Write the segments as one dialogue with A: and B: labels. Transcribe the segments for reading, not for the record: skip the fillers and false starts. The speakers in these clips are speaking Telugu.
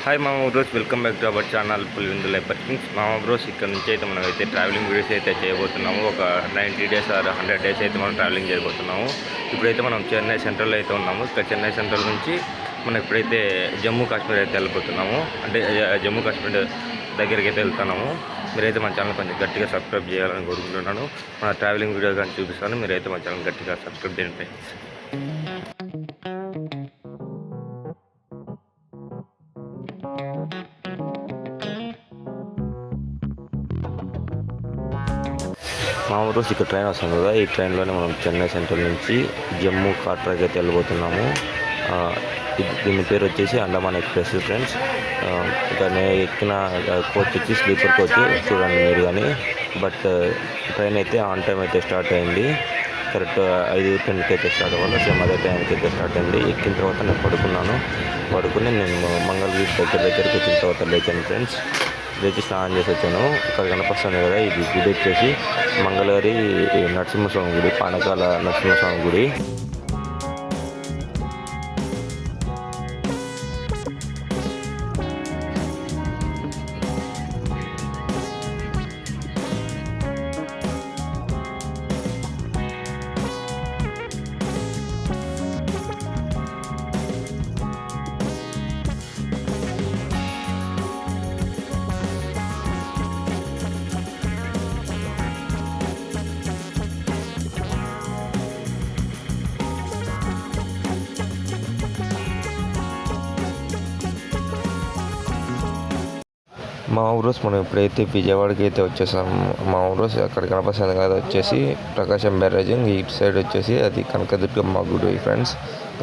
A: హాయ్ మామ bros, welcome back to our channel Pulivendula workings. మామ బ్రోస్, ఇక్కడ నుంచి అయితే మనం అయితే ట్రావెలింగ్ వీడియోస్ అయితే చేయబోతున్నాము. ఒక 90 డేస్ ఆర్ 100 డేస్ అయితే మనం ట్రావెలింగ్ చేయబోతున్నాము. ఇప్పుడైతే మనం చెన్నై సెంట్రల్ అయితే ఉన్నాము. ఇక్కడ చెన్నై సెంట్రల్ నుంచి మనం ఇప్పుడైతే జమ్మూ కాశ్మీర్ అయితే వెళ్ళిపోతున్నాము. అంటే జమ్మూ కాశ్మీర్ దగ్గరికి అయితే వెళ్తున్నాము. మీరైతే మన ఛానల్ కొంచెం గట్టిగా సబ్స్క్రైబ్ చేయాలని కోరుకుంటున్నాను. మన ట్రావెలింగ్ వీడియో కానీ చూపిస్తాను. మీరైతే మన ఛానల్ గట్టిగా సబ్స్క్రైబ్ చేయండి ఫ్రెండ్స్. మామూలు రోజు ఇక్కడ ట్రైన్ వస్తుంది కదా, ఈ ట్రైన్లోనే మనం చెన్నై సెంట్రల్ నుంచి జమ్మూ కాట్రాకి అయితే వెళ్ళిపోతున్నాము. దీని పేరు వచ్చేసి అండమాన్ ఎక్స్ప్రెస్ ఫ్రెండ్స్. దాన్ని ఎక్కిన కోచ్ వచ్చి స్లీపర్ కోచ్ చూడండి మీరు కానీ. బట్ ట్రైన్ అయితే ఆన్ టైం అయితే స్టార్ట్ అయింది. కరెక్ట్ 5:10కి అయితే స్టార్ట్ అవ్వాలి. సేమ్ అదే టైంకి అయితే స్టార్ట్ అయింది. ఎక్కిన తర్వాత నేను పడుకుని నేను మంగళగిరి దగ్గరికి వచ్చిన తర్వాత లేచాను ఫ్రెండ్స్. లేచి స్నానం చేసి వచ్చాను. ఇక్కడ కనిపిస్తుంది కదా, ఇది గుడి వచ్చేసి మంగళగిరి నరసింహస్వామి గుడి, పానకాల నరసింహస్వామి గుడి. మా ఊరోస్ మనం ఇప్పుడైతే విజయవాడకి అయితే వచ్చేసాము. మా ఊరోస్ అక్కడ కనిపిస్తుంది కదా వచ్చేసి ప్రకాశం బ్యారేజింగ్. ఇటు సైడ్ వచ్చేసి అది కనకదుర్గమ్మ గుడి ఫ్రెండ్స్.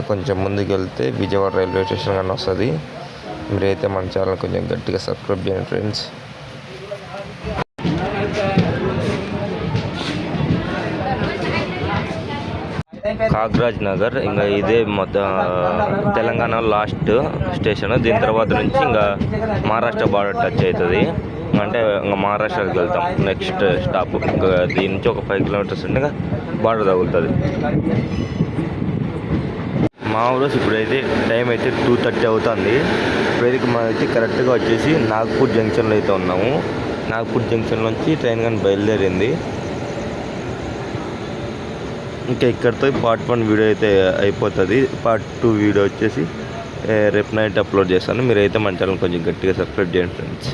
A: కొంచెం ముందుకు వెళ్తే విజయవాడ రైల్వే స్టేషన్ కానీ వస్తుంది. మీరైతే మన ఛానల్ కొంచెం గట్టిగా సబ్స్క్రైబ్ చేయండి ఫ్రెండ్స్. కాగరాజ్ నగర్ ఇంకా ఇదే మొత్తం తెలంగాణ లాస్ట్ స్టేషన్. దీని తర్వాత నుంచి ఇంకా మహారాష్ట్ర బార్డర్ టచ్ అవుతుంది. అంటే ఇంకా మహారాష్ట్రకి వెళ్తాం నెక్స్ట్ స్టాప్. ఇంకా దీని నుంచి ఒక 5 కిలోమీటర్స్ ఉంటే ఇంకా బార్డర్ తగులుతుంది. మా ఊరు ఇప్పుడైతే టైం అయితే 2:30 అవుతుంది. ఇప్పుడైతే మనమైతే కరెక్ట్గా వచ్చేసి నాగ్పూర్ జంక్షన్లో అయితే ఉన్నాము. నాగ్పూర్ జంక్షన్ నుంచి ట్రైన్ కానీ బయలుదేరింది. ఇంకా ఇక్కడితో పార్ట్ 1 వీడియో అయితే అయిపోతుంది. పార్ట్ 2 వీడియో వచ్చేసి రేపు నైట్ అప్లోడ్ చేస్తాను. మీరైతే మన ఛానల్ కొంచెం గట్టిగా సబ్స్క్రైబ్ చేయండి ఫ్రెండ్స్.